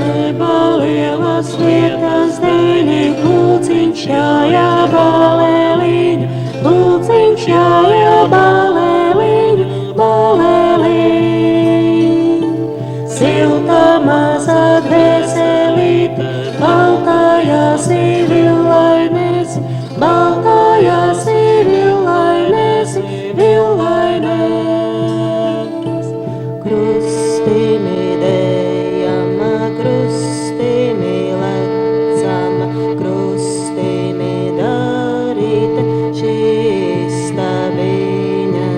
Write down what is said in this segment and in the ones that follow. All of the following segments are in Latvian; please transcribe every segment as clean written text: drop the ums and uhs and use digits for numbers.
Neba lielas lietas dēļ, lūciņš jājā balēliņ, lūciņš jājā balēliņ, balēliņ. Silta maza dvēselīte, baltājās villainēs, baltājās villainēs, villainēs. Krustimi dejama, krustimi lecama, krustimi darīta šista viņa.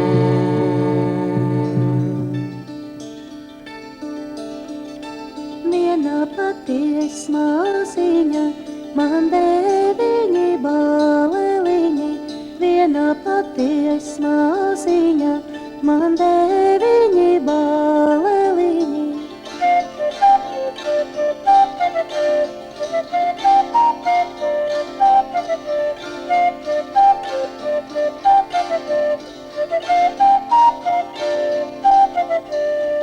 Viena paties māsiņa, man deviņi baleliņi, viena paties māsiņa, man deviņi baleliņi.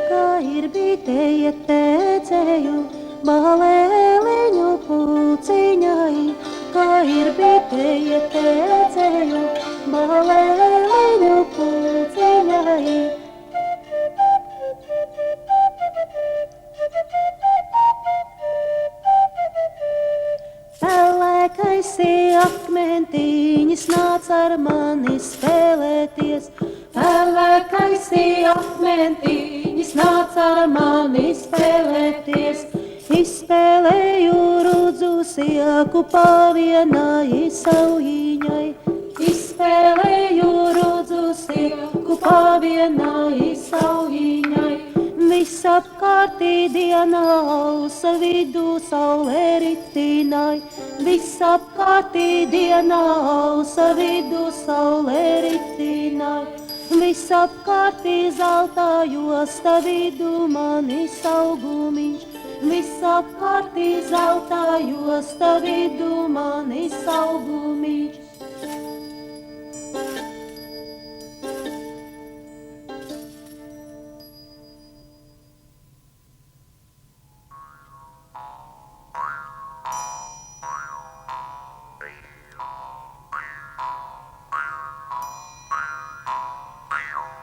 Kā ir bitēja tēcēju, balēliņu puciņai, kā ir bitēja tēcēju, balēliņu puciņai. Pelēkaisi akmentiņas nāc ar mani spēlēties, pelēkaisi akmentiņas nāc ar mani spēlēties. Izspēlēju rudzu sieku pavienai saujiņai, izspēlēju rudzu sieku pavienai saujiņai. Visapkārtī dienā ausa vidū saulē ritinai, visapkārtī dienā ausa vidū saulē ritinai. Visapkārtī zeltā josta vidū manis augumiņš, visapkārtī zeltā josta vidū manis augumiņš.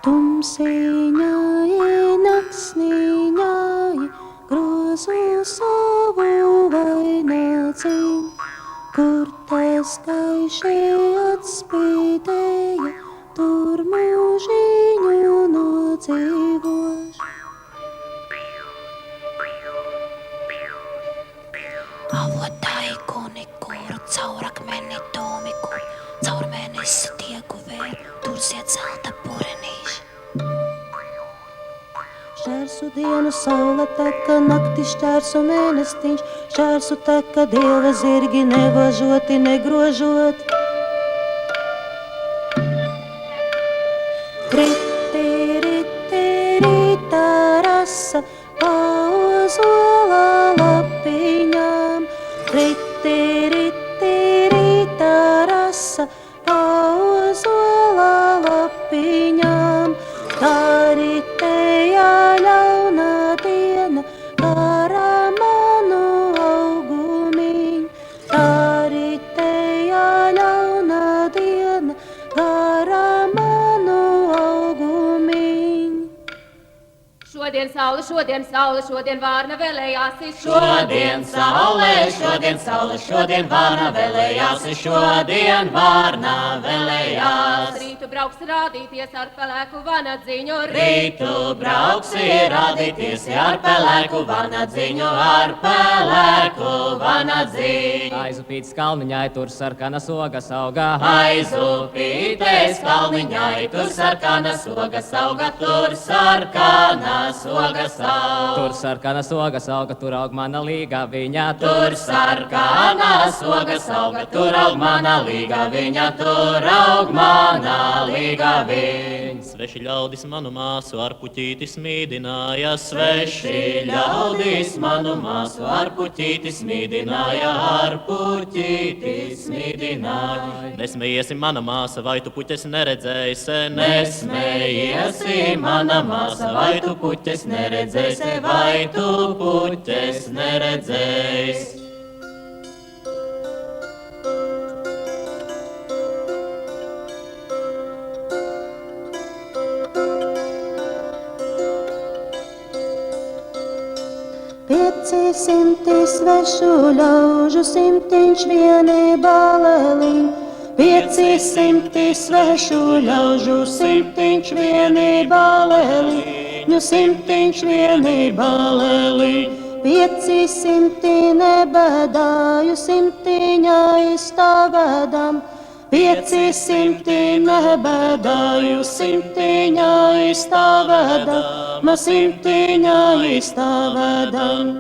Tumsiņai, naksniņai, grozu savu vainaciņ, kur tas gaiši atspīdēja, tur mūžiņu nodzīvoš. Avotaikuni, kuru caur akmeni domiku, caur mēnesi tiegu vēl, tur ziet zelta purenīši. Šķērsu dienu saule teka, nakti šķērsu mēnestiņš, šķērsu teka dieva zirgi nevažoti, negrožot. Riti, riti, rita rasa, pa ozola lapiņām. Riti, riti, rita rasa, pa ozola lapiņām. Tā ritēja ļauna diena, garā manu augumiņu. Tā ritēja ļauna diena, garā manu augumiņu. Šodien saule, šodien saule, šodien vārna vēlējās. Šodien saule, šodien saule, šodien vārna vēlējās, šodien vārna vēlējās. Rītu brauks rādīties ar pelēku vanadziņu. Rītu brauksi rādīties ar pelēku vanadziņu, ar pelēku vanadziņu. Aizupītas kalniņai, tur sarkanas ogas augā. Aizupītes kalniņai, tur sarkanas ogas auga, tur sarkanas ogas auga. Tur sarkanas ogas auga, tur aug mana līga viņa. Tur sarkanas ogas auga, tur aug mana līga viņa, tur aug mana līga viņa. Sveši ļaudis manu māsu ar puķīti smīdināja, Sveši ļaudis manu māsu ar puķīti smīdināja, ar puķīti smīdināja. Nesmējiesi, mana māsa, vai tu puķes neredzēji sen? Nesmējiesi, mana māsa, vai tu puķes puķes neredzējis, vai tu puķes neredzējis? Pieci simti svešu ļaužu, simtiņš vienībā leliņ. Pieci simti svešu ļaužu, simtiņš vienībā leliņu, simtiņš vienībā leliņ. Pieci simti nebēdāju, simtiņā izstāvēdam. Pieci simti nebēdāju, simtiņā izstāvēdam, simtiņā izstāvēdam.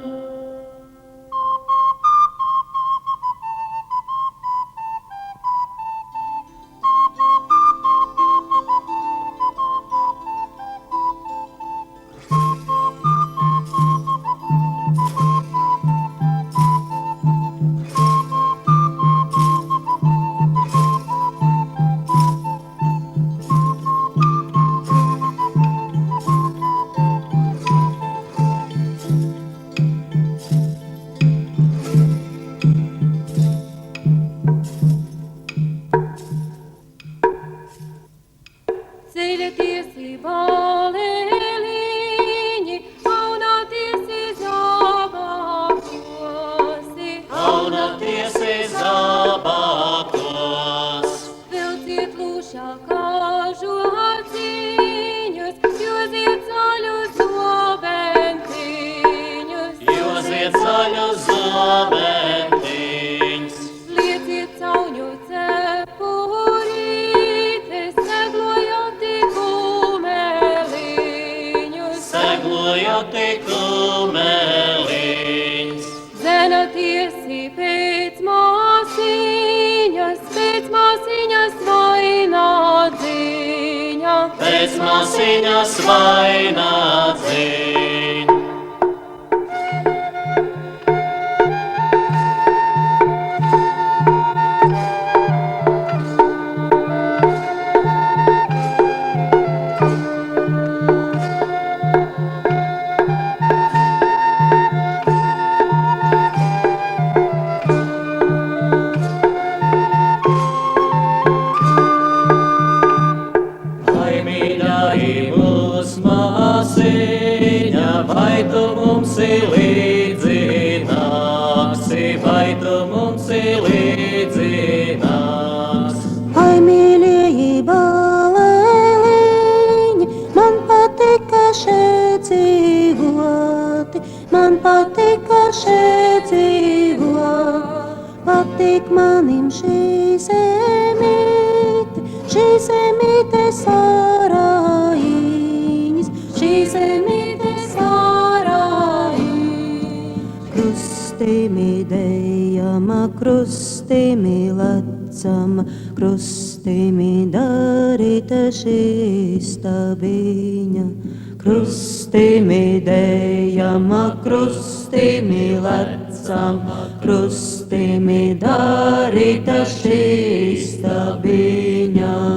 Pēc māsiņas vainādziņ. Vai tu mums līdzi nāksi, vai tu mums līdzi nāks? Ai, mīļie balēliņi, man patika šeit dzīvot, man patika šeit dzīvot. Patik manim šī zemīte sārājiņas, šī zemīte krustimi dejama, krustimi lecama, krustimi darīta šī stabiņa. Krustimi dejama, krustimi lecama, krustimi darīta šī stabiņa.